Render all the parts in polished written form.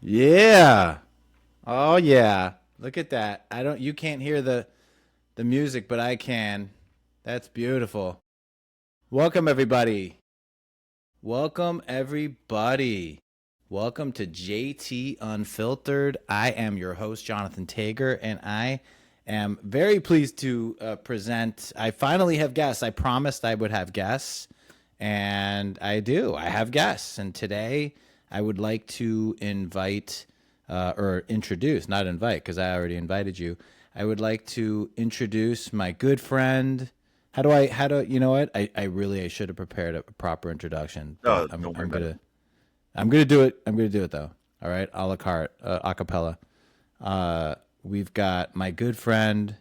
Yeah. Oh yeah. Look at that. You can't hear the music, but I can. That's beautiful. Welcome everybody. Welcome everybody. Welcome to JT Unfiltered. I am your host Jonathan Tager and I am very pleased to present. I finally have guests. I promised I would have guests and I do. I have guests and today I would like to invite or introduce, not invite, because I already invited you. I would like to introduce my good friend. You know what? I should have prepared a proper introduction, but Oh, don't worry about it. I'm gonna do it. I'm gonna do it though. All right, a la carte, a cappella. We've got my good friend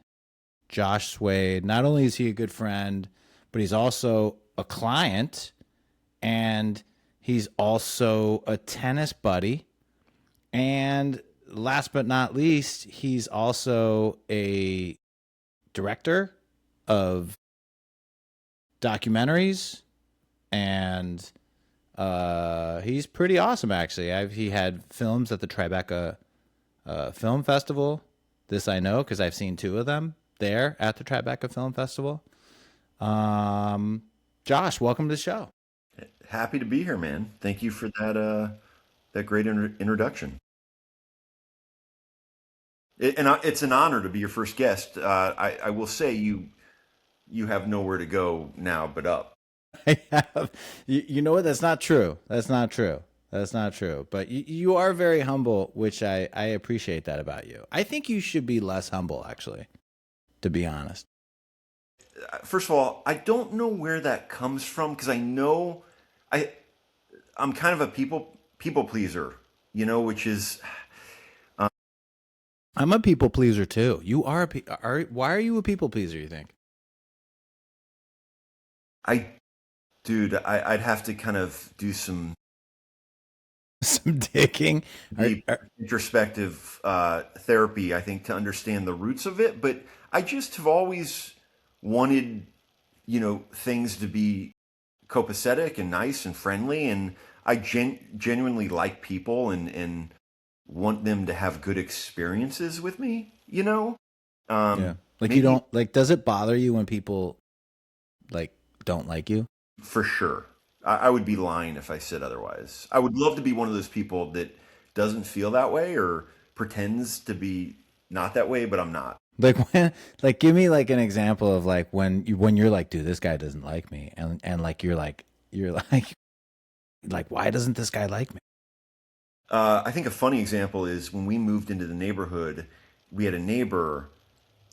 Josh Swade. Not only is he a good friend, but he's also a client, and he's also a tennis buddy. And last but not least, he's also a director of documentaries, and he's pretty awesome actually. He had films at the Tribeca Film Festival. This I know because I've seen two of them there at the Tribeca Film Festival. Josh, welcome to the show. Happy to be here, man. Thank you for that great introduction. It's an honor to be your first guest. I will say you have nowhere to go now but up. I have, you know what? That's not true. That's not true. That's not true. But you are very humble, which I appreciate that about you. I think you should be less humble, actually, to be honest. First of all, I don't know where that comes from because I know I I'm kind of a people pleaser, which is I'm a people pleaser too. You are why are you a people pleaser, you think? I dude, I'd have to kind of do some Some digging. deep introspective therapy, I think, to understand the roots of it. But I just have always wanted, things to be copacetic and nice and friendly, and I genuinely like people and want them to have good experiences with me. Yeah. Like you Maybe don't like does it bother you when people like don't like you? for sure. I would be lying if I said otherwise. I would love to be one of those people that doesn't feel that way or pretends to be not that way, but I'm not. Like when like give me like an example of like when you're like, dude, this guy doesn't like me and like you're like like why doesn't this guy like me? I think a funny example is when we moved into the neighborhood, we had a neighbor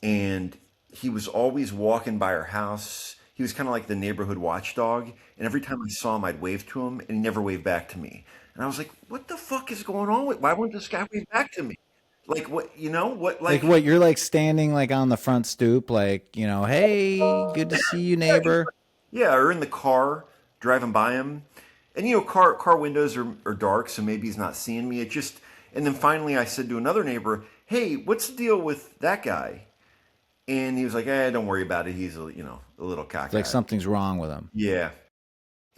and he was always walking by our house. He was kind of like the neighborhood watchdog. And every time I saw him, I'd wave to him and he never waved back to me. And I was like, what the fuck is going on why won't this guy wave back to me? Like, what, what, Like like, what you're like standing like on the front stoop like, hey, good to see you yeah, just, neighbor. yeah, or in the car driving by him. And, car windows are dark, so maybe he's not seeing me. And then finally I said to another neighbor, hey, what's the deal with that guy? And he was like, don't worry about it. He's a little Like cockeyed. something's wrong with him. Yeah.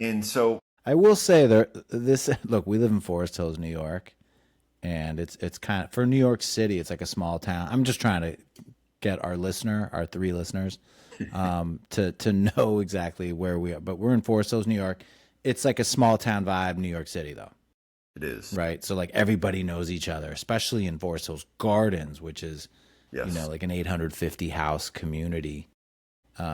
And so, I will say there this look, we live in Forest Hills, New York, and it's kind of for New York City, it's like a small town. I'm just trying to get our three listeners, to know exactly where we are. But we're in Forest Hills, New York. It's like a small town vibe, New York City, though, it is. right? So like everybody knows each other, especially in Forest Hills Gardens, which is Yes. like an 850 house community.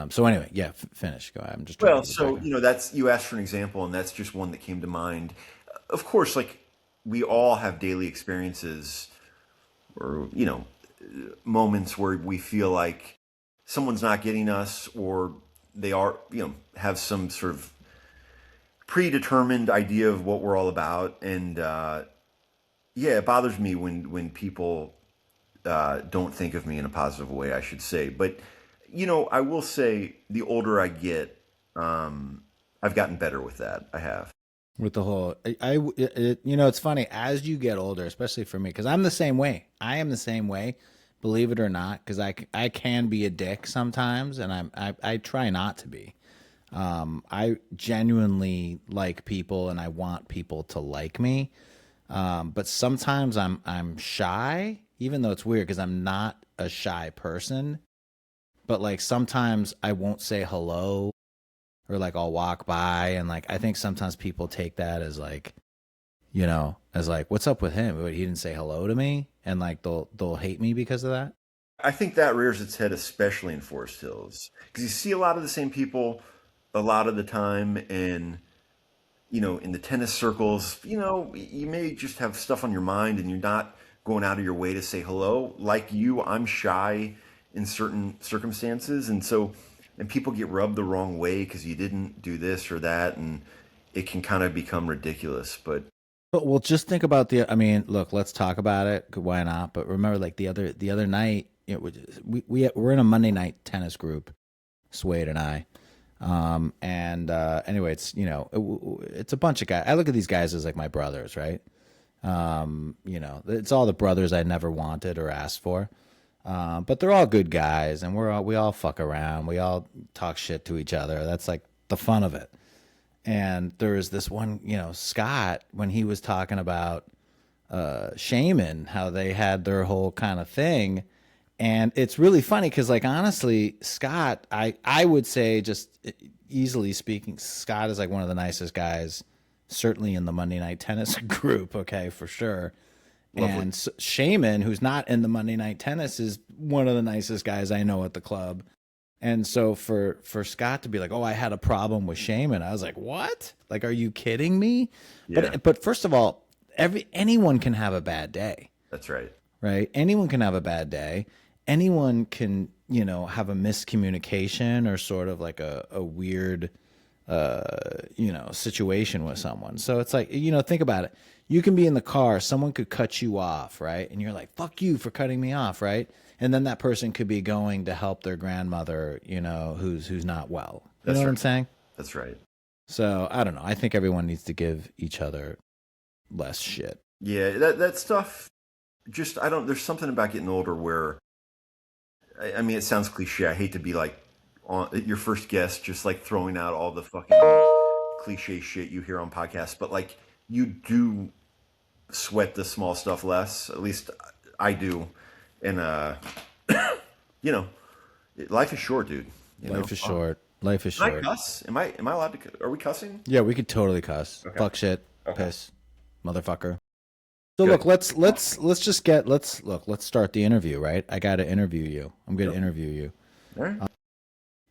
So anyway, yeah, finish. Go ahead. I'm just trying to Well, keep it back so, on. that's, you asked for an example, and that's just one that came to mind. Of course, like, we all have daily experiences or, moments where we feel like someone's not getting us or they are, have some sort of predetermined idea of what we're all about. And, yeah, it bothers me when people don't think of me in a positive way, I should say. But, I will say the older I get, I've gotten better with that. I have. With the whole it's funny as you get older, especially for me, because I'm the same way. I am the same way, believe it or not, because I can be a dick sometimes, and I try not to be. I genuinely like people and I want people to like me. But sometimes I'm shy, even though it's weird because I'm not a shy person. But like sometimes I won't say hello, or like I'll walk by and like I think sometimes people take that as like, as like, what's up with him? He didn't say hello to me, and like they'll hate me because of that. I think that rears its head, especially in Forest Hills, because you see a lot of the same people a lot of the time, and in the tennis circles, you may just have stuff on your mind, and you're not going out of your way to say hello. Like you, I'm shy in certain circumstances, and people get rubbed the wrong way because you didn't do this or that, and it can kind of become ridiculous. But But well, just think about I mean, look, let's talk about it. Why not? But remember, like the other night, we're in a Monday night tennis group, Swade and I. And anyway, it's a bunch of guys. I look at these guys as like my brothers, right? It's all the brothers I never wanted or asked for. But they're all good guys, and we all fuck around. We all talk shit to each other. That's like the fun of it. And there was this one, Scott, when he was talking about Shaman, how they had their whole kind of thing. And it's really funny because, like, honestly, Scott, I would say, just easily speaking, Scott is like one of the nicest guys, certainly in the Monday Night Tennis group, okay, for sure. lovely. And Shaman, who's not in the Monday Night Tennis, is one of the nicest guys I know at the club. And so for Scott to be like, "Oh, I had a problem with Shaman," I was like, "What? Like, are you kidding me?" Yeah, But first of all, anyone can have a bad day, that's right. right? Anyone can have a bad day. Anyone can, have a miscommunication or sort of like a weird, situation with someone. So it's like, think about it. You can be in the car, someone could cut you off, right? And you're like, fuck you for cutting me off, right? And then that person could be going to help their grandmother, who's not well. You know That's what right. I'm saying? That's right. So I don't know. I think everyone needs to give each other less shit. Yeah, that stuff. Just I don't. There's something about getting older where I mean, it sounds cliche. I hate to be like on your first guest, just like throwing out all the fucking cliche shit you hear on podcasts, but like you do sweat the small stuff less. At least I do, and you know, life is short, dude. Life is short. Life is Can I short. cuss? Am I allowed to? Are we cussing? Yeah, we could totally cuss. Okay. Fuck shit. Okay. Piss. Motherfucker. So Good. look, let's start the interview, right? I got to interview you. I'm going to Yep. interview you. All right.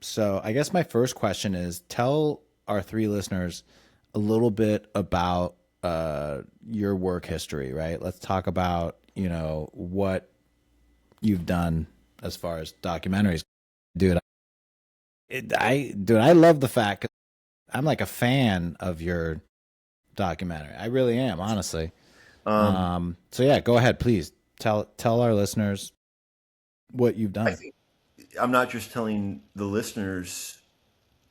So I guess my first question is, tell our three listeners a little bit about your work history, right? Let's talk about, what you've done as far as documentaries. Dude, I love the fact, 'cause I'm like a fan of your documentary. I really am, honestly. Um, So yeah, go ahead, please. Tell our listeners what you've I done. think I'm not just telling the listeners.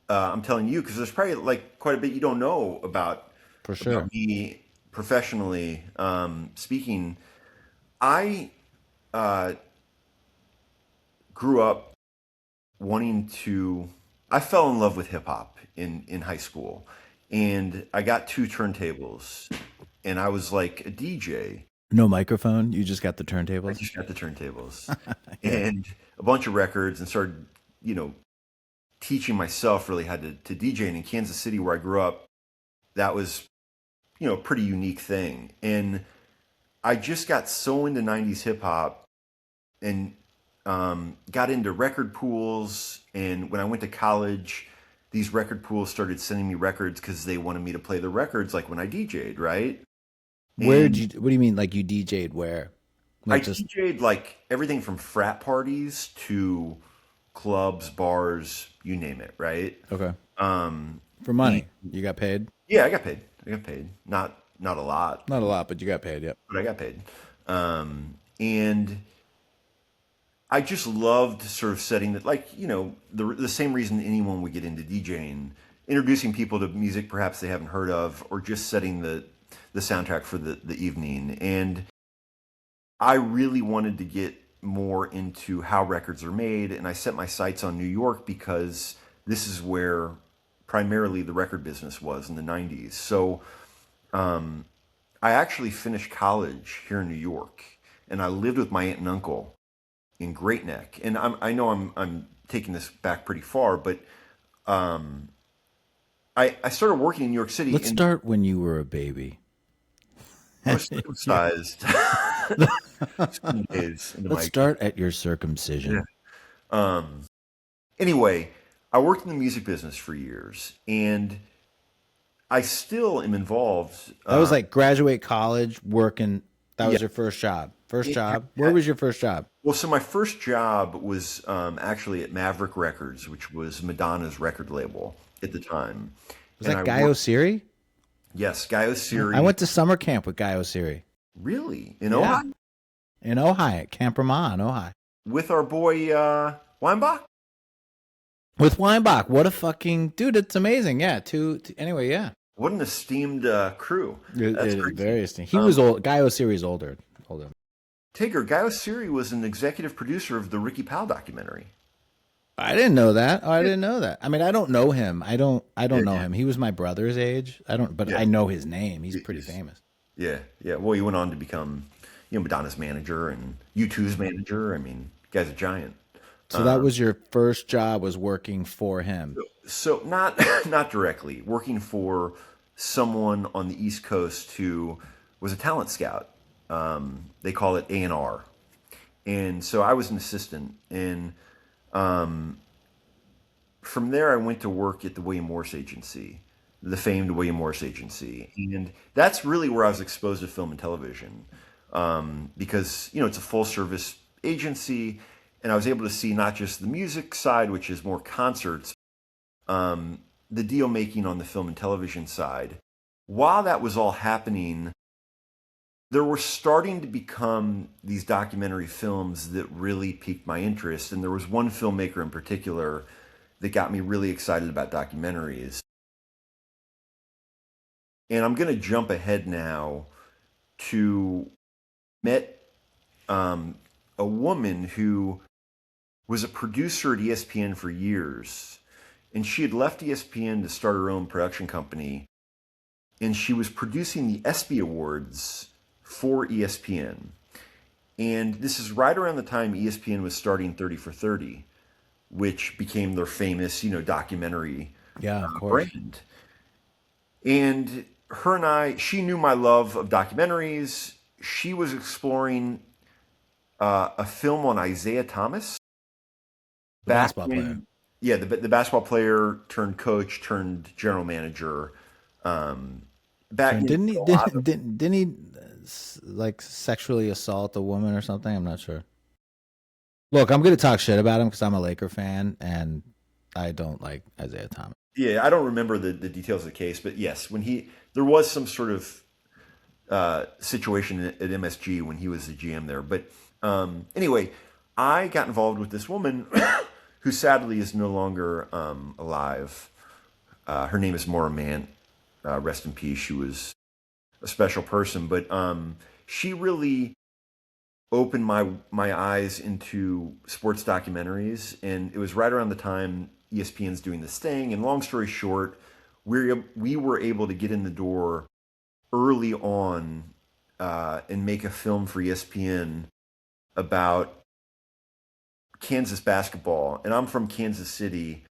I'm telling you because there's probably like quite a bit you don't know For sure. about me professionally speaking. I uh, grew up wanting to. I fell in love with hip hop in high school, and I got two turntables, and I was like a DJ. No microphone. You just got the I turntables. just got the turntables Yeah. and a bunch of records, and started, you know, teaching myself really how to DJ. And in Kansas City, where I grew up, that was, a pretty unique thing. And I just got so into 90s hip hop and got into record pools. And when I went to college, these record pools started sending me records because they wanted me to play the records like when I DJ'd, right? And What do you mean? Like you DJ'd where? I Like just DJ'd like everything from frat parties to clubs, bars, you name it, right? okay Um, for and money. You got paid. yeah, I got paid. I got paid. Not a lot, Not a lot, but you got paid. Yep. but I got paid. And I just loved sort of setting that, like, the same reason anyone would get into DJing, introducing people to music perhaps they haven't heard of, or just setting the soundtrack for the evening. And I really wanted to get more into how records are made, and I set my sights on New York because this is where primarily the record business was in the 90s. So I actually finished college here in New York, and I lived with my aunt and uncle in Great Neck. And I know I'm taking this back pretty far, but um, I started working in New York City, Let's and start when you were a baby. I was Yeah. circumcised some days into Let's my start at your yeah. circumcision. Um, anyway, I worked in the music business for years, and I still am involved. That was like graduate college, working. That Yeah. was your first job. First It, job. Where was your first job? well, so my first job was actually at Maverick Records, which was Madonna's record label at the time, Was and that I Guy worked. Osiri? Yes, Guy I Osiri. went to summer camp with Guy Osiri. Really? In Yeah, Ohio? in Ohio, Camp Ramah, Ohio. With our boy Weinbach? With Weinbach. What a fucking dude! It's amazing. Yeah. Anyway. Yeah. What an esteemed crew. It That's is crazy. very interesting. He was old. Guy Osiri's older. Older. Tigger, Guy Osiri was an executive producer of the Ricky Powell documentary. I didn't know that. Oh, I didn't know that. I mean, I don't know him. I Yeah, don't know him. He was my brother's age. I don't, but yeah, I know his name. He's pretty he's- famous. yeah, yeah. Well, he went on to become, Madonna's manager and U2's manager. I mean, guy's a giant. So that was your first job, was working for him. So not not directly working for someone on the East Coast who was a talent scout. They call it A&R, and so I was an assistant. And from there, I went to work at the William Morris Agency, the famed William Morris Agency, and that's really where I was exposed to film and television, because it's a full service agency, and I was able to see not just the music side, which is more concerts, the deal making on the film and television side. While that was all happening, there were starting to become these documentary films that really piqued my interest. And there was one filmmaker in particular that got me really excited about documentaries. And I'm going to jump ahead now to met a woman who was a producer at ESPN for years. And she had left ESPN to start her own production company. And she was producing the ESPY Awards for ESPN. And this is right around the time ESPN was starting 30 for 30, which became their famous, documentary Yeah, of course. brand. And her and she knew my love of documentaries. She was exploring a film on Isaiah Thomas. The Back basketball player. when, yeah, the basketball player turned coach turned general manager. Back And in didn't he a lot of didn't he like sexually assault a woman or something? I'm not sure. Look, I'm going to talk shit about him because I'm a Laker fan and I don't like Isaiah Thomas. yeah, I don't remember the details of the case, but yes, there was some sort of situation at MSG when he was the GM there. But anyway, I got involved with this woman who sadly is no longer alive. Her name is Maura Mant. Rest in peace. She was a special person, but she really opened my eyes into sports documentaries, and it was right around the time ESPN's doing this thing. And long story short, we were able to get in the door early on and make a film for ESPN about Kansas basketball. And I'm from Kansas City,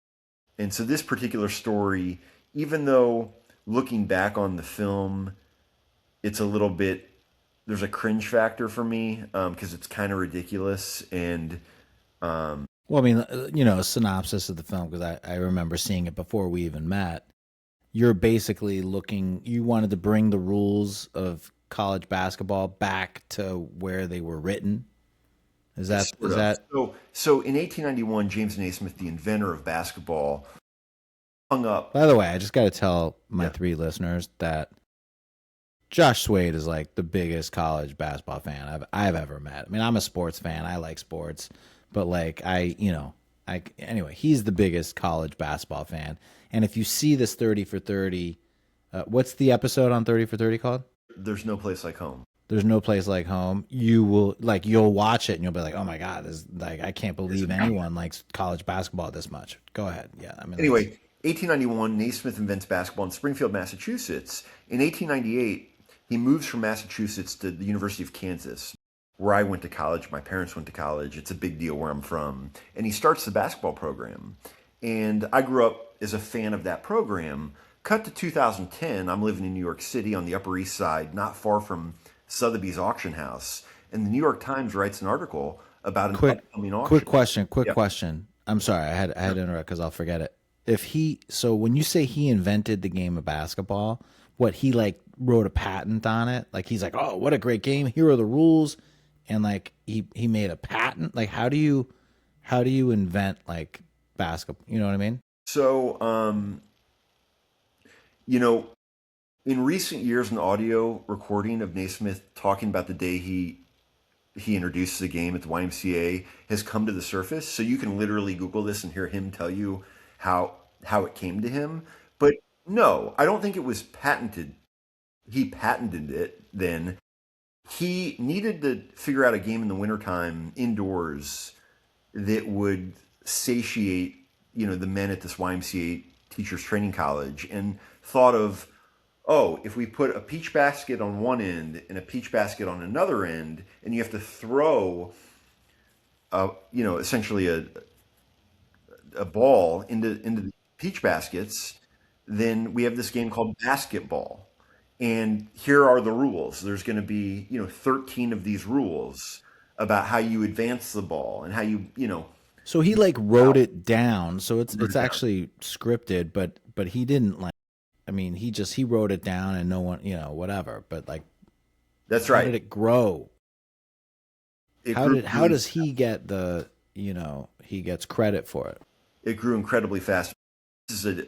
and so this particular story, even though looking back on the film, it's a little bit, there's a cringe factor for me because it's kind of ridiculous. And Well, I mean, a synopsis of the film, because I remember seeing it before we even met. You're basically you wanted to bring the rules of college basketball back to where they were written. Is that sort of. So in 1891, James Naismith, the inventor of basketball, hung up. By the way, I just got to tell my Yeah. 3 listeners that Josh Swade is like the biggest college basketball fan I've ever met. I mean, I'm a sports fan. I like sports, but like anyway, he's the biggest college basketball fan. And if you see this 30 for 30, what's the episode on 30 for 30 called? There's no place like home. There's no place like home. You'll watch it and you'll be like, oh my God, I can't believe anyone likes college basketball this much. Go ahead. Yeah. I mean, Anyway, 1891, Naismith invents basketball in Springfield, Massachusetts. In 1898, He moves from Massachusetts to the University of Kansas, where I went to college. My parents went to college. It's a big deal where I'm from. And he starts the basketball program. And I grew up as a fan of that program. Cut to 2010, I'm living in New York City on the Upper East Side, not far from Sotheby's auction house. And the New York Times writes an article about an Quick, upcoming quick auction. question. Quick Yeah. question. I'm sorry. I had to interrupt because I'll forget it. If he, so when you say he invented the game of basketball, what he like wrote a patent on it? Like he's like, oh, what a great game. Here are the rules, and like he made a patent. Like how do you invent like basketball? You know what I mean? So, you know, in recent years, an audio recording of Naismith talking about the day he introduces the game at the YMCA has come to the surface. So you can literally Google this and hear him tell you how how it came to him. But no, I don't think it was patented. He patented it then. He needed to figure out a game in the wintertime indoors that would satiate, the men at this YMCA teachers training college, and thought of, oh, if we put a peach basket on one end and a peach basket on another end, and you have to throw, essentially a ball into the peach baskets, then we have this game called basketball. And here are the rules. There's going to be, 13 of these rules about how you advance the ball and how you So he like wrote out, it down. So wrote it's it down. actually scripted, but he didn't like. I mean, he wrote it down, and no one, whatever. But like, That's how did right. it grow? It grew How really does he get the he gets credit for it? it grew incredibly fast. This is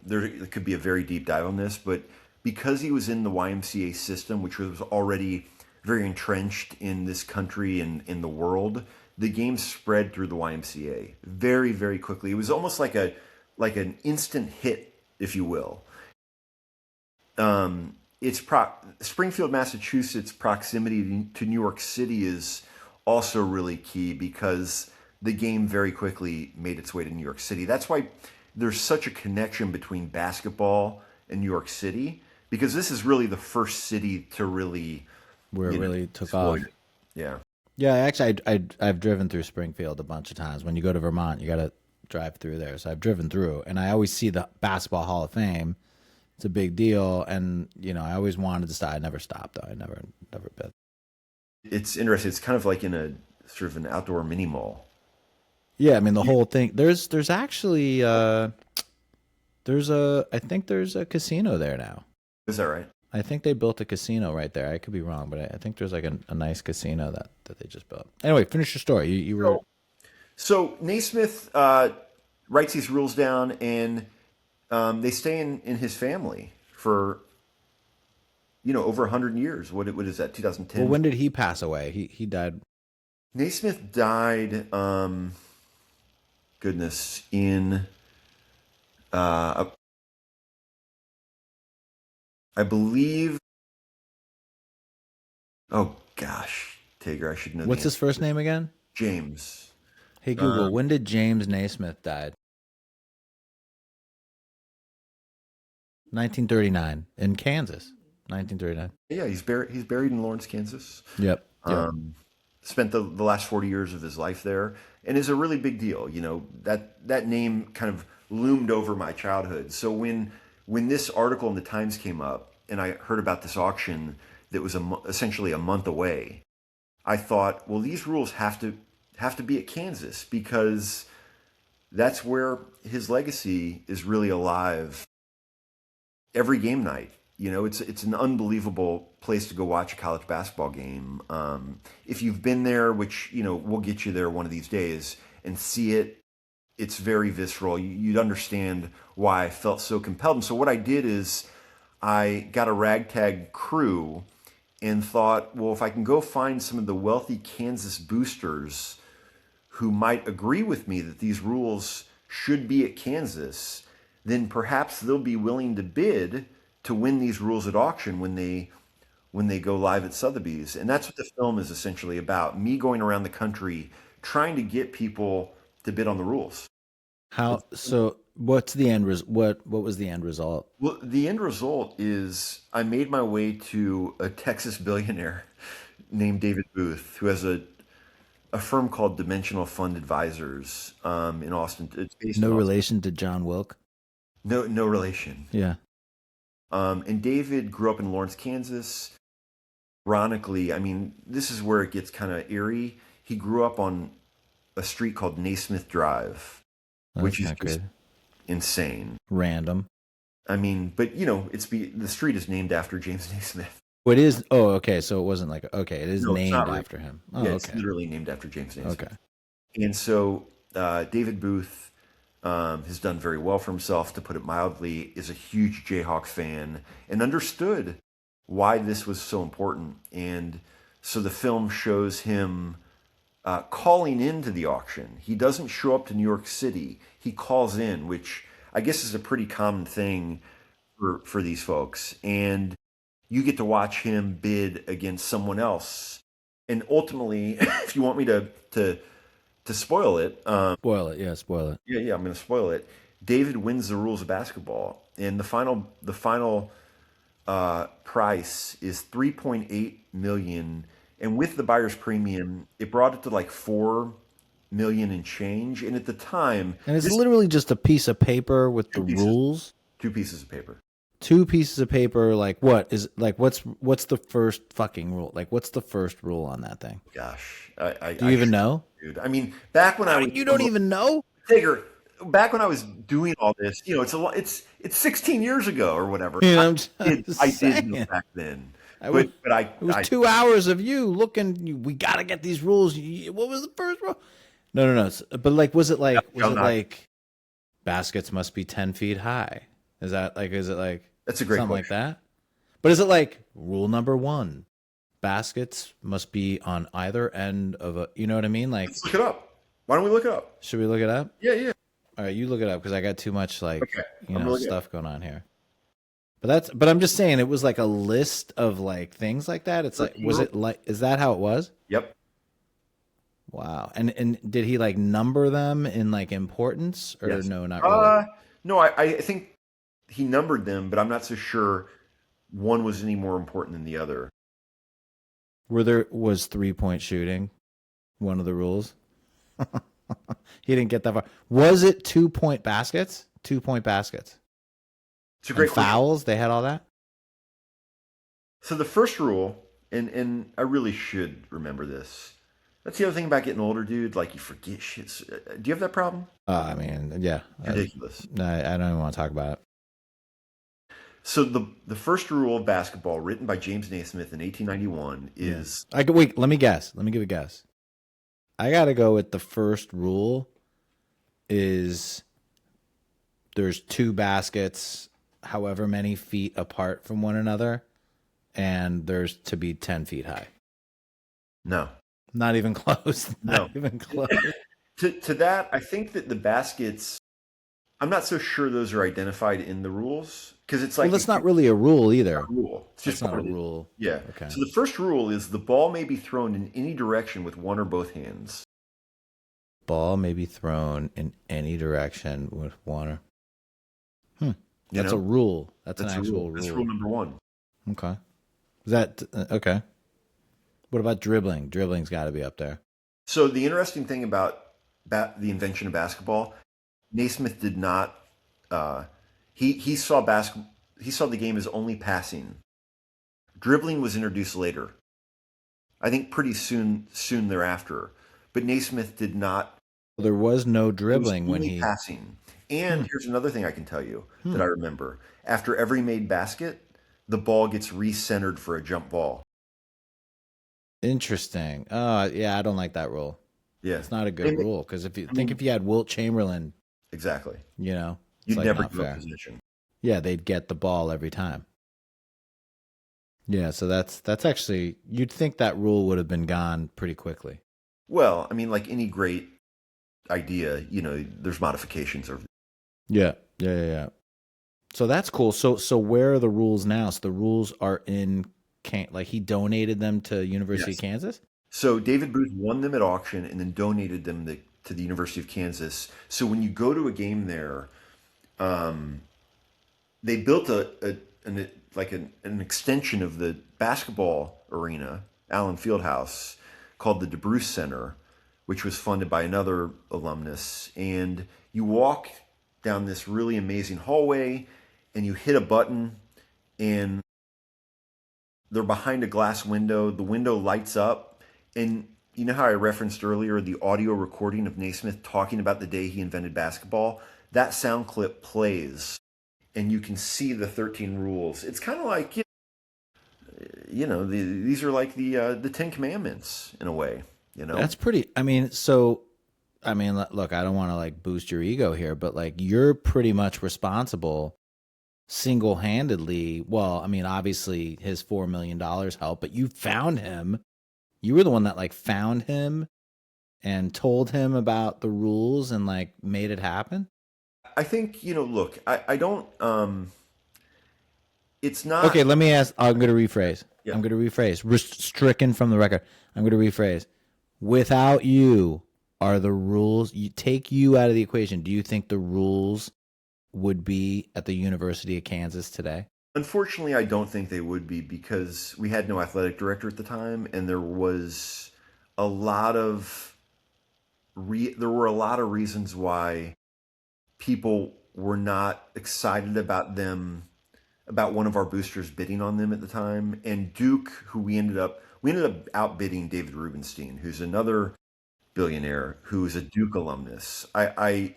there could be a very deep dive on this, but because he was in the YMCA system, which was already very entrenched in this country and in the world, the game spread through the YMCA very, very quickly. It was almost like an instant hit, if you will. Springfield, Massachusetts proximity to New York City is also really key because the game very quickly made its way to New York City. That's why there's such a connection between basketball and New York City because this is really the first city to really, Where it really took exploit off. it. Yeah. Yeah, actually, I've driven through Springfield a bunch of times. When you go to Vermont, you got to drive through there. So I've driven through, and I always see the Basketball Hall of Fame. It's a big deal, and I always wanted to stop. I never stopped though. I never been. It's interesting. It's kind of like in a sort of an outdoor mini mall. Yeah, I mean the whole thing. There's actually I think there's a casino there now. Is that right? I think they built a casino right there. I could be wrong, but I think there's like a nice casino that they just built. Anyway, finish your story. You were So Naismith writes these rules down, and they stay in his family for over 100 years. What is that? well. 2010. When did he pass away? He died. Naismith died. Goodness, in uh, I believe. Oh gosh, Tager, I should know the What's his answer. first name again? James. Hey Uh, Google, when did James Naismith die? 1939 in Kansas. 1939. yeah, he's buried in Lawrence, Kansas. Yep. Yep. Um, Spent the last 40 years of his life there, and is a really big deal. That name kind of loomed over my childhood. So when this article in the Times came up, and I heard about this auction that was essentially a month away, I thought, well, these rules have to be at Kansas because that's where his legacy is really alive every game night. It's an unbelievable place to go watch a college basketball game. If you've been there, which we'll get you there one of these days and see it, it's very visceral. You'd understand why I felt so compelled. And so what I did is I got a ragtag crew and thought, well, if I can go find some of the wealthy Kansas boosters who might agree with me that these rules should be at Kansas, then perhaps they'll be willing to bid to win these rules at auction when they go live at Sotheby's. And that's what the film is essentially about. Me going around the country trying to get people to bid on the rules. How so? What's the end what was the end result? Well, the end result is I made my way to a Texas billionaire named David Booth, who has a firm called Dimensional Fund Advisors in Austin. It's based in No Austin. relation to John Wilk? No relation. Yeah. And David grew up in Lawrence, Kansas. Ironically, I mean, this is where it gets kind of eerie. He grew up on a street called Naismith Drive, Oh, that's which is kind of just crazy. insane. Random. I mean, but the street is named after James Naismith. What is? Oh, okay. So it wasn't like okay. It is No, it's named not. after him. Oh, Yeah, it's okay. literally named after James Naismith. Okay. And so David Booth has done very well for himself, to put it mildly, is a huge Jayhawk fan and understood why this was so important. And so the film shows him calling into the auction. He doesn't show up to New York City. He calls in, which I guess is a pretty common thing for these folks. And you get to watch him bid against someone else. And ultimately, if you want me to spoil it, Spoil it. Yeah, spoil it. yeah, I'm going to spoil it. David wins the rules of basketball, and the final price is 3.8 million, and with the buyer's premium, it brought it to like 4 million and change. And at the time, And it's this literally just a piece of paper with the two pieces, rules. 2 pieces of paper. Two pieces of paper. Like what is like? What's the first fucking rule? Like what's the first rule on that thing? Gosh, Do you even know? dude. I mean, back when I was You don't even know? Tigger, back when I was doing all this, it's a lot. It's 16 years ago or whatever. You know, I'm I just did know saying. back then, I would, but it was I 2 hours of you looking. We got to get these rules. What was the first rule? No. But like, was it like? Was I'm it not. like baskets must be 10 feet high? Is that like? Is it like That's a great something like question. that? But is it like rule number one? Baskets must be on either end of a. You know what I mean? Like, Let's look it up. Why don't we look it up? should we look it up? Yeah. All right, you look it up because I got too much like Okay, I'm gonna look it up. stuff going on here. But I'm just saying it was like a list of like things like that. It's like was it like is that how it was? Yep. Wow. And did he like number them in like importance or Yes. no, not really? No, I think he numbered them, but I'm not so sure one was any more important than the other. Was 3-point shooting one of the rules? He didn't get that far. Was it 2-point baskets? 2-point baskets. It's a And great question. fouls, they had all that? So the first rule, and I really should remember this. That's the other thing about getting older, dude. Like you forget shit. Do you have that problem? I mean, yeah. Ridiculous. I don't even want to talk about it. So the first rule of basketball, written by James Naismith in 1891, is Wait, let me guess. Let me give a guess. I got to go with the first rule is there's two baskets however many feet apart from one another and there's to be 10 feet high. no. Not even close. Not No. even close. To that, I think that the baskets, I'm not so sure those are identified in the rules because it's like Well, that's not really a rule either. a rule. It's That's just not a part of it. rule. Yeah. Okay. So the first rule is the ball may be thrown in any direction with one or both hands. Ball may be thrown in any direction with one or... You That's know? a rule. That's That's an a actual rule. rule. That's rule number one. Okay. Is that... okay. What about dribbling? Dribbling's got to be up there. So the interesting thing about the invention of basketball, Naismith did not. He saw He saw the game as only passing. Dribbling was introduced later. I think pretty soon thereafter. But Naismith did not. There was no It was dribbling when only he... passing. And here's another thing I can tell you that I remember. After every made basket, the ball gets recentered for a jump ball. Interesting. Yeah, I don't like that rule. Yeah, It's not a good And- rule because if you had Wilt Chamberlain, exactly. it's You'd like never not give up fair. position. Yeah, they'd get the ball every time. Yeah, so that's actually you'd think that rule would have been gone pretty quickly. Well, I mean, like any great idea, there's modifications. Or Yeah. So that's cool. So where are the rules now? So the rules are in like he donated them to University Yes. of Kansas? So David Booth won them at auction and then donated them to the University of Kansas. So when you go to a game there, um, they built an extension of the basketball arena, Allen Fieldhouse, called the DeBruce Center, which was funded by another alumnus. And you walk down this really amazing hallway, and you hit a button, and they're behind a glass window. The window lights up, and you know how I referenced earlier the audio recording of Naismith talking about the day he invented basketball? That sound clip plays, and you can see the 13 rules. It's kind of like, these are like the Ten Commandments in a way, you know? That's pretty. I mean, so I mean, look, I don't want to like boost your ego here, but like you're pretty much responsible single-handedly. Well, I mean, obviously his $4 million helped, but you found him. You were the one that like found him and told him about the rules and like made it happen. I think, look, I don't, it's not, Okay, let me ask. I'm going to rephrase. yeah. I'm going to rephrase. Stricken from the record. I'm going to rephrase. Without you, are the rules? You take you out of the equation. Do you think the rules would be at the University of Kansas today? Unfortunately, I don't think they would be because we had no athletic director at the time, and there was a lot of there were a lot of reasons why people were not excited about one of our boosters bidding on them at the time. And Duke, who we ended up outbidding David Rubenstein, who's another billionaire who's a Duke alumnus. I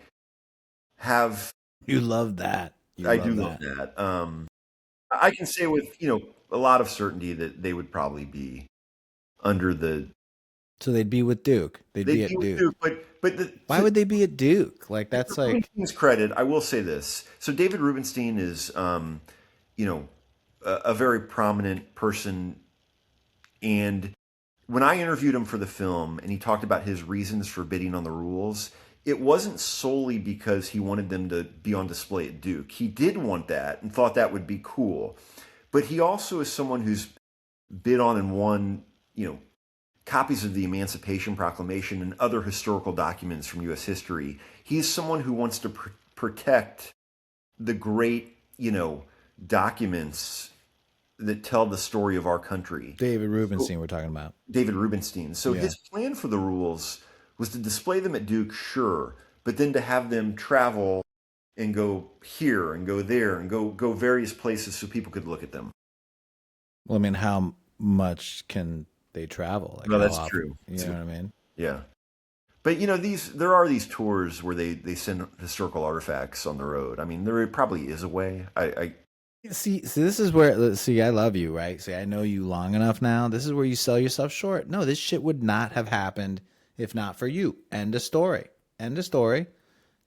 have You love that. You I love do love that. that. I can say with a lot of certainty that they would probably be under the. So they'd be with Duke. They'd be They at do Duke. do, but Why would they be at Duke? Like that's to like Rubenstein's credit, I will say this. So David Rubenstein is, a very prominent person, and when I interviewed him for the film, and he talked about his reasons for bidding on the rules, it wasn't solely because he wanted them to be on display at Duke. He did want that and thought that would be cool, but he also is someone who's bid on and won, copies of the Emancipation Proclamation and other historical documents from U.S. history. He's someone who wants to protect the great, documents that tell the story of our country. David Rubenstein we're talking about. David Rubenstein. So Yeah. his plan for the rules was to display them at Duke, sure, but then to have them travel and go here and go there and go various places so people could look at them. Well, I mean, how much can they travel? Like No, how that's often? true. You know what I mean? Yeah. But there are these tours where they send historical artifacts on the road. I mean, there probably is a way. I See, this is where I love you, right? See, I know you long enough now. This is where you sell yourself short. No, this shit would not have happened if not for you. End of story. End of story.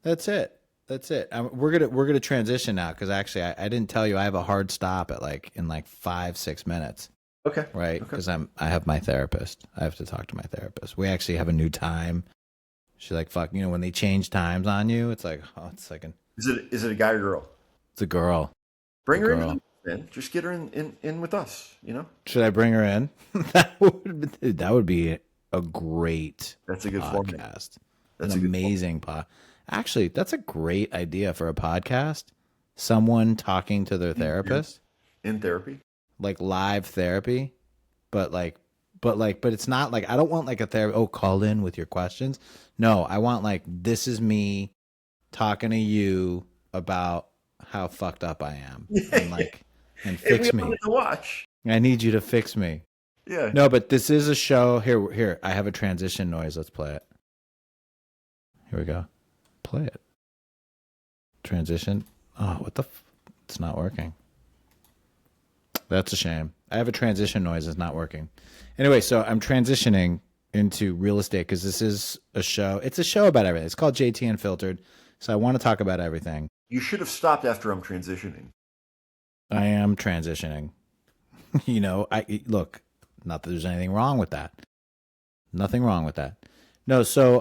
That's it. That's it. We're gonna transition now because actually I didn't tell you I have a hard stop at in 5-6 minutes. Okay. Right? Okay. Because I have my therapist. I have to talk to my therapist. We actually have a new time. She's like, fuck, when they change times on you, it's like, oh, it's like Is it a guy or girl? it's a girl. Bring her Girl. in, man. Just get her in with us. Should I bring her in? that would be a great That's a good format. podcast. That's An a good amazing pod. Actually, that's a great idea for a podcast. Someone talking to their therapist, in therapy. like live therapy, but it's not like I don't want like a therapy. Oh, call in with your questions. No, I want like this is me talking to you about how fucked up I am and fix we all me. get to watch. I need you to fix me. Yeah. No, but this is a show. Here. I have a transition noise. Let's play it. Here we go. Play it. Transition. Oh, what the? It's not working. That's a shame. I have a transition noise. It's not working. Anyway, so I'm transitioning into real estate because this is a show. It's a show about everything. It's called JT Unfiltered. So I want to talk about everything. You should have stopped after I'm transitioning. I am transitioning. I look, not that there's anything wrong with that. Nothing wrong with that. No, so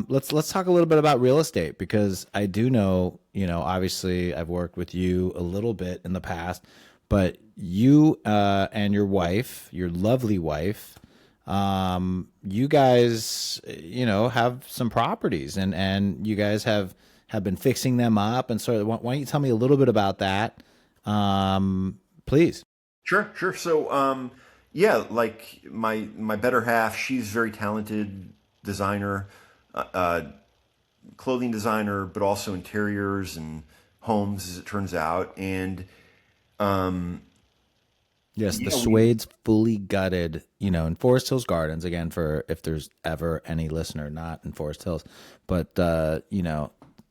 let's talk a little bit about real estate because I do know, obviously I've worked with you a little bit in the past, but you and your wife, your lovely wife, you guys, have some properties and you guys have have been fixing them up. And so, why don't you tell me a little bit about that, please? Sure. So, yeah, like my better half, she's very talented designer, uh, uh, clothing designer, but also interiors and homes, as it turns out. And um, Yes, the yeah, we Swade's fully gutted, in Forest Hills Gardens, again, for if there's ever any listener not in Forest Hills. But,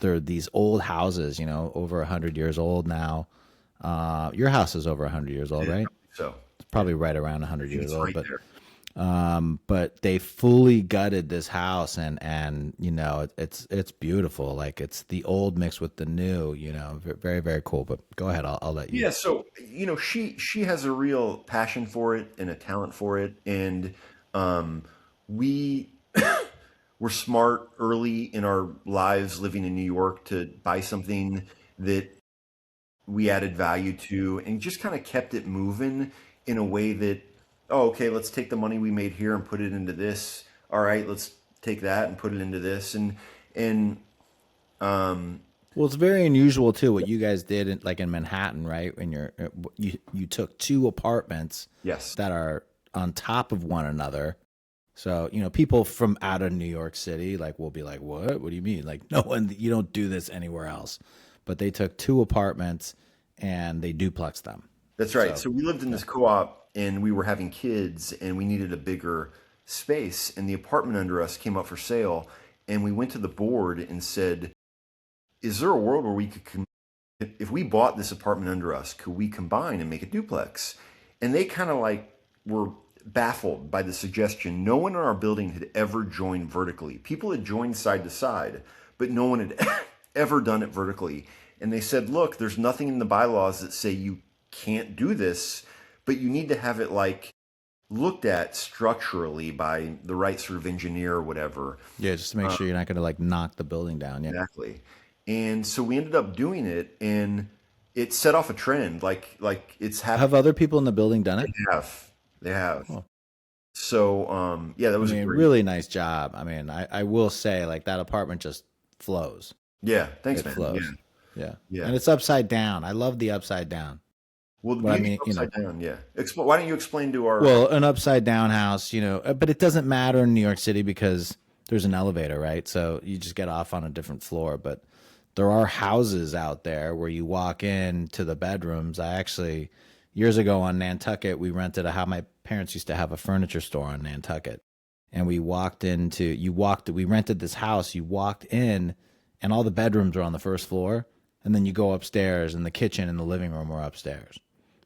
they're these old houses, over 100 years old now. Your house is over 100 years old, yeah, right? so It's probably right around I 100 think years it's old. right there. But they fully gutted this house, and it's beautiful. Like, it's the old mixed with the new, very, very cool. But go ahead, I'll let you. Yeah, so she has a real passion for it and a talent for it, and we were smart early in our lives living in New York to buy something that we added value to and just kind of kept it moving in a way that, oh, okay, let's take the money we made here and put it into this. All right, let's take that and put it into this, and um, Well, it's very unusual too what you guys did in Manhattan, right? When you took two apartments yes, that are on top of one another. So, people from out of New York City will be like, "What? What do you mean? Like, no one, you don't do this anywhere else." But they took two apartments and they duplexed them. that's right. So, So we lived in yeah. this co-op and we were having kids and we needed a bigger space and the apartment under us came up for sale and we went to the board and said, is there a world where we could if we bought this apartment under us, could we combine and make a duplex? And they kind of like were baffled by the suggestion. No one in our building had ever joined vertically. People had joined side to side, but no one had ever done it vertically. And they said, look, there's nothing in the bylaws that say you can't do this, but you need to have it like looked at structurally by the right sort of engineer or whatever. Yeah, just to make sure you're not going to knock the building down. Yeah. Exactly. And so we ended up doing it and it set off a trend. Like it's Have happening. other people in the building done it? They have. They have. Cool. So yeah, that I was a mean, great. really nice job. I mean, I will say, that apartment just flows. Yeah, thanks, It man. Yeah, flows. Yeah. yeah. And it's upside down. I love the upside down. Well, the But I beauty mean, of upside down. Yeah. Why don't you explain to our? well, an upside down house, but it doesn't matter in New York City because there's an elevator, right? So you just get off on a different floor. But there are houses out there where you walk in to the bedrooms. I actually, years ago on Nantucket, we rented a house. My parents used to have a furniture store on Nantucket. And we we rented this house, you walked in, and all the bedrooms were on the first floor. And then you go upstairs, and the kitchen and the living room were upstairs.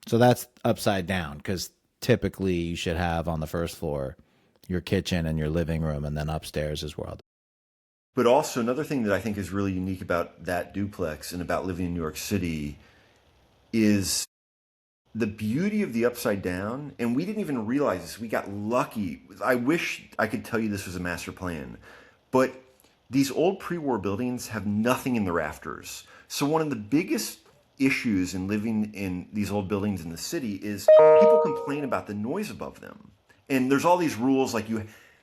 So that's upside down because typically you should have on the first floor your kitchen and your living room, and then upstairs is where all. But also another thing that I think is really unique about that duplex and about living in New York City is the beauty of the upside down. And we didn't even realize this. We got lucky. I wish I could tell you this was a master plan, but these old pre-war buildings have nothing in the rafters. So one of the biggest issues in living in these old buildings in the city is people complain about the noise above them. And there's all these rules like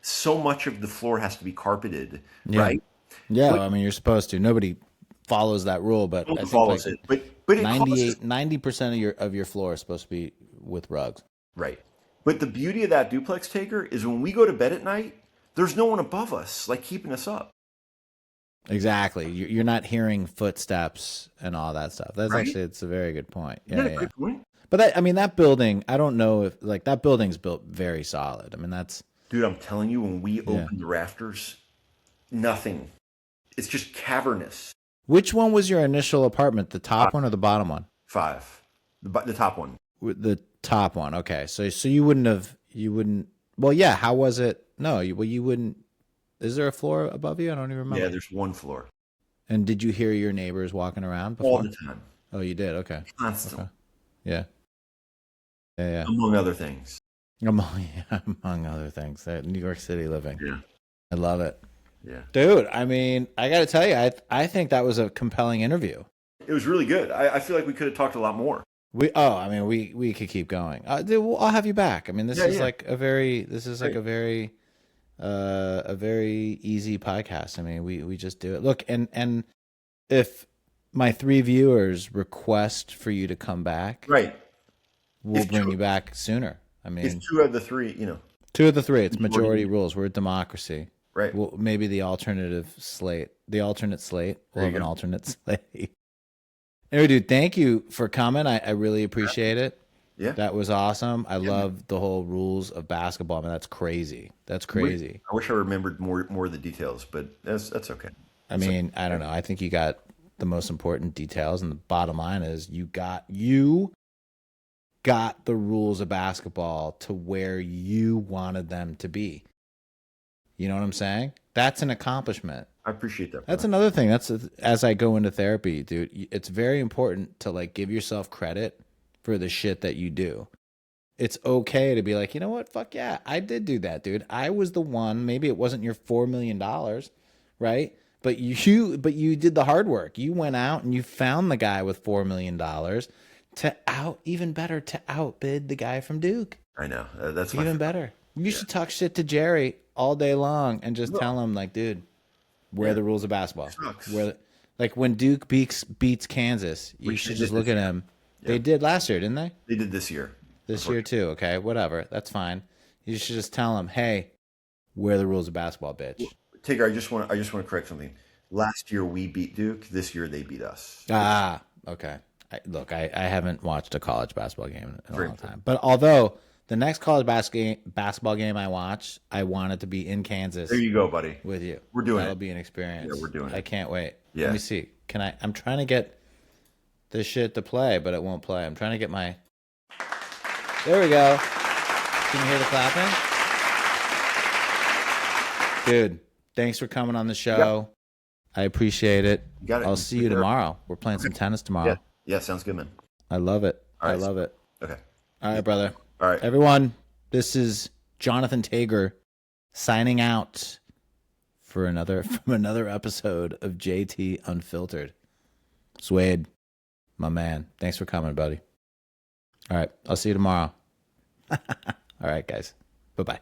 so much of the floor has to be carpeted, Yeah, right? yeah. But I mean, you're supposed to. Nobody follows that rule, but no I one think follows it. But it causes 90% of your floor is supposed to be with rugs. right. But the beauty of that duplex taker is when we go to bed at night, there's no one above us like keeping us up, Exactly. You're not hearing footsteps and all that stuff. That's right? actually, it's a very good point. Isn't Yeah, that a yeah. great point? But I mean, that building, I don't know if that building's built very solid. I mean, that's, Dude, I'm telling you, when we yeah. open the rafters, nothing. It's just cavernous. Which one was your initial apartment? The top one or the bottom one? Five. The top one. The top one. Okay. So you wouldn't, well, yeah. How was it? No, you wouldn't, is there a floor above you? I don't even Yeah, remember. there's one floor. And did you hear your neighbors walking around All before? the time. Oh, you did. Okay. Constantly. Okay. Yeah. Yeah. Among other things. Yeah. Among other things, that New York City living. Yeah. I love it. Yeah. Dude, I mean, I got to tell you, I think that was a compelling interview. It was really good. I feel like we could have talked a lot more. I mean, we could keep going. Dude, I'll have you back. I mean, this Yeah, is yeah. like a very, this is like Great. a very easy podcast. I mean, we just do it. Look, and if my 3 viewers request for you to come back, Right. we'll bring you back sooner. I If mean, 2 of the 3, 2 of the 3. It's majority rules. We're a democracy. right. Well, maybe the alternate slate. We'll have an alternate slate. Anyway, dude, thank you for coming. I really appreciate it. Yeah. That was awesome. I love the whole rules of basketball. I mean, that's crazy. That's crazy. I wish I remembered more of the details, but that's okay. I mean, I don't know. I think you got the most important details, and the bottom line is you got the rules of basketball to where you wanted them to be. You know what I'm saying? That's an accomplishment. I appreciate that. That's another thing. That's as I go into therapy, dude. It's very important to like give yourself credit for the shit that you do. It's okay to be like, you know what? Fuck yeah, I did do that, dude. I was the one. Maybe it wasn't your $4 million, right? But you did the hard work. You went out and you found the guy with $4 million to outbid the guy from Duke. I know. That's even better. You should talk shit to Jerry all day long and just tell him like, dude, where are the rules of basketball? Like when Duke beats Kansas, you should just look at him. Yeah. They did last year, didn't they? They did this year. This year too. Okay, whatever. That's fine. You should just tell him, hey, where are the rules of basketball, bitch? Tigger, I just want to correct something. Last year we beat Duke. This year they beat us. Ah, okay. I haven't watched a college basketball game in a long time. But although the next college basketball game I watch, I want it to be in Kansas. There you go, buddy. With you. We're doing That'll be an experience. Yeah, we're doing it. I can't wait. Yeah. Let me see. I'm trying to get this shit to play, but it won't play. I'm trying to get my... There we go. Can you hear the clapping? Dude, thanks for coming on the show. Yep. I appreciate it. You got it. I'll see you tomorrow. We're playing some tennis tomorrow. Yeah, sounds good, man. I love it. Right. I love it. Okay. All right, brother. All right. Everyone, this is Jonathan Tager signing out from another episode of JT Unfiltered. Swade, my man. Thanks for coming, buddy. All right. I'll see you tomorrow. All right, guys. Bye-bye.